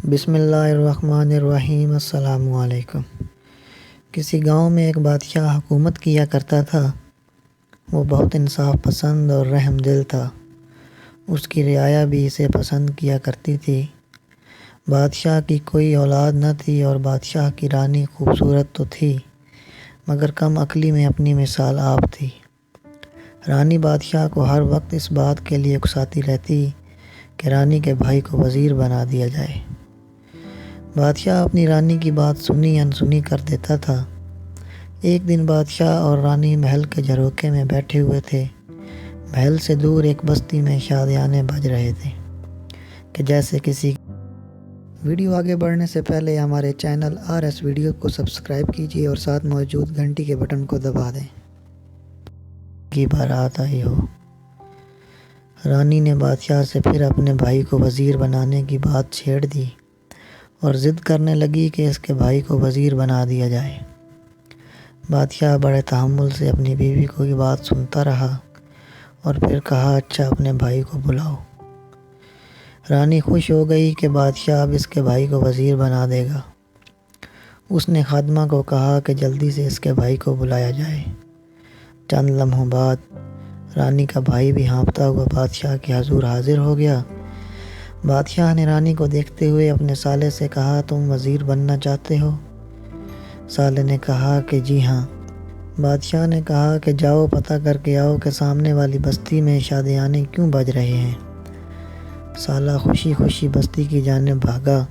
بسم اللہ الرحمن الرحیم۔ السلام علیکم۔ کسی گاؤں میں ایک بادشاہ حکومت کیا کرتا تھا۔ وہ بہت انصاف پسند اور رحم دل تھا۔ اس کی رعایا بھی اسے پسند کیا کرتی تھی۔ بادشاہ کی کوئی اولاد نہ تھی اور بادشاہ کی رانی خوبصورت تو تھی مگر کم عقلی میں اپنی مثال آپ تھی۔ رانی بادشاہ کو ہر وقت اس بات کے لیے اکساتی رہتی کہ رانی کے بھائی کو وزیر بنا دیا جائے۔ بادشاہ اپنی رانی کی بات سنی انسنی کر دیتا تھا۔ ایک دن بادشاہ اور رانی محل کے جھروکے میں بیٹھے ہوئے تھے۔ محل سے دور ایک بستی میں شادیانے بج رہے تھے کہ جیسے کسی ویڈیو آگے بڑھنے سے پہلے ہمارے چینل RS ویڈیو کو سبسکرائب کیجیے اور ساتھ موجود گھنٹی کے بٹن کو دبا دیں کی بارات آئی ہو۔ رانی نے بادشاہ سے پھر اپنے بھائی کو وزیر بنانے کی بات چھیڑ دی اور ضد کرنے لگی کہ اس کے بھائی کو وزیر بنا دیا جائے۔ بادشاہ بڑے تحمل سے اپنی بیوی کو یہ بات سنتا رہا اور پھر کہا اچھا اپنے بھائی کو بلاؤ۔ رانی خوش ہو گئی کہ بادشاہ اب اس کے بھائی کو وزیر بنا دے گا۔ اس نے خادمہ کو کہا کہ جلدی سے اس کے بھائی کو بلایا جائے۔ چند لمحوں بعد رانی کا بھائی بھی ہانپتا ہوا بادشاہ کے حضور حاضر ہو گیا۔ بادشاہ نے رانی کو دیکھتے ہوئے اپنے سالے سے کہا تم وزیر بننا چاہتے ہو؟ سالے نے کہا کہ جی ہاں۔ بادشاہ نے کہا کہ جاؤ پتہ کر کے آؤ کہ سامنے والی بستی میں شادیانے کیوں بج رہے ہیں۔ سالہ خوشی خوشی بستی کی جانب بھاگا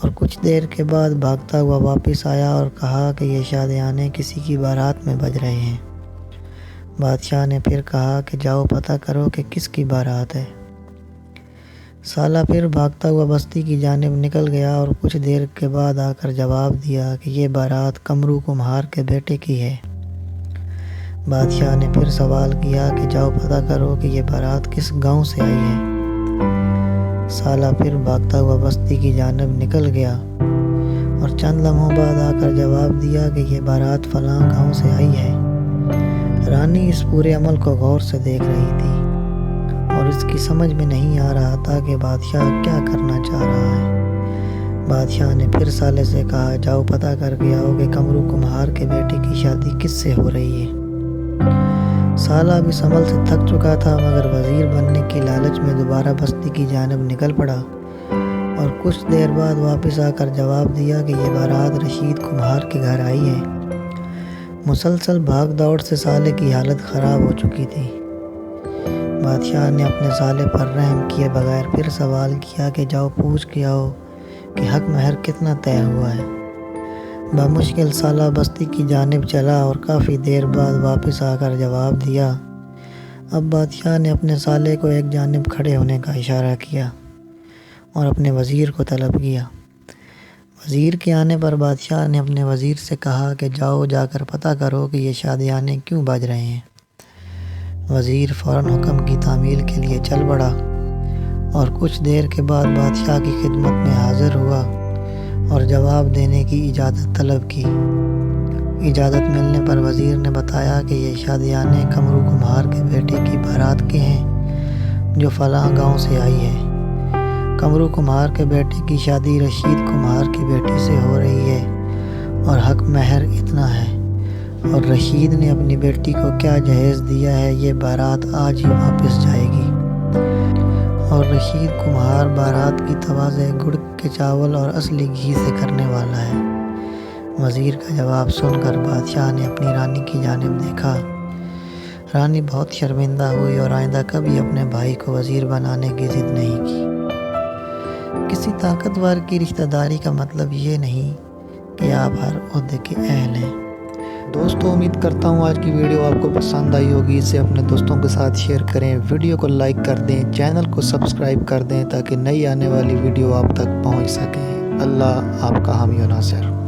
اور کچھ دیر کے بعد بھاگتا ہوا واپس آیا اور کہا کہ یہ شادیانے کسی کی بارات میں بج رہے ہیں۔ بادشاہ نے پھر کہا کہ جاؤ پتہ کرو کہ کس کی بارات ہے۔ سالہ پھر بھاگتا ہوا بستی کی جانب نکل گیا اور کچھ دیر کے بعد آ کر جواب دیا کہ یہ بارات کمرو کمہار کے بیٹے کی ہے۔ بادشاہ نے پھر سوال کیا کہ جاؤ پتہ کرو کہ یہ بارات کس گاؤں سے آئی ہے۔ سالہ پھر بھاگتا ہوا بستی کی جانب نکل گیا اور چند لمحوں بعد آ کر جواب دیا کہ یہ بارات فلاں گاؤں سے آئی ہے۔ رانی اس پورے عمل کو غور سے دیکھ رہی تھی اور اس کی سمجھ میں نہیں آ رہا تھا کہ بادشاہ کیا کرنا چاہ رہا ہے۔ بادشاہ نے پھر سالے سے کہا جاؤ پتہ کر کے آؤ کہ کمرو کمہار کے بیٹے کی شادی کس سے ہو رہی ہے۔ سالہ بھی عمل سے تھک چکا تھا مگر وزیر بننے کی لالچ میں دوبارہ بستی کی جانب نکل پڑا اور کچھ دیر بعد واپس آ کر جواب دیا کہ یہ بارات رشید کمہار کے گھر آئی ہے۔ مسلسل بھاگ دوڑ سے سالے کی حالت خراب ہو چکی تھی۔ بادشاہ نے اپنے سالے پر رحم کیے بغیر پھر سوال کیا کہ جاؤ پوچھ کے آؤ کہ حق مہر کتنا طے ہوا ہے۔ بمشکل سالہ بستی کی جانب چلا اور کافی دیر بعد واپس آ کر جواب دیا۔ اب بادشاہ نے اپنے سالے کو ایک جانب کھڑے ہونے کا اشارہ کیا اور اپنے وزیر کو طلب کیا۔ وزیر کے آنے پر بادشاہ نے اپنے وزیر سے کہا کہ جاؤ جا کر پتہ کرو کہ یہ شادیانے کیوں بج رہے ہیں۔ وزیر فوراً حکم کی تعمیل کے لیے چل پڑا اور کچھ دیر کے بعد بادشاہ کی خدمت میں حاضر ہوا اور جواب دینے کی اجازت طلب کی۔ اجازت ملنے پر وزیر نے بتایا کہ یہ شادیانے کمرو کمہار کے بیٹے کی بارات کے ہیں جو فلاں گاؤں سے آئی ہے۔ کمرو کمہار کے بیٹے کی شادی رشید کمہار کی بیٹی سے ہو رہی ہے اور حق مہر اتنا ہے اور رشید نے اپنی بیٹی کو کیا جہیز دیا ہے یہ بارات آج ہی واپس جائے گی اور رشید کمہار بارات کی توازے گڑ کے چاول اور اصلی گھی سے کرنے والا ہے۔ وزیر کا جواب سن کر بادشاہ نے اپنی رانی کی جانب دیکھا۔ رانی بہت شرمندہ ہوئی اور آئندہ کبھی اپنے بھائی کو وزیر بنانے کی ضد نہیں کی۔ کسی طاقتور کی رشتہ داری کا مطلب یہ نہیں کہ آپ ہر عہدے کے اہل ہیں۔ دوستو امید کرتا ہوں آج کی ویڈیو آپ کو پسند آئی ہوگی۔ اسے اپنے دوستوں کے ساتھ شیئر کریں، ویڈیو کو لائک کر دیں، چینل کو سبسکرائب کر دیں تاکہ نئی آنے والی ویڈیو آپ تک پہنچ سکیں۔ اللہ آپ کا حامی و ناصر۔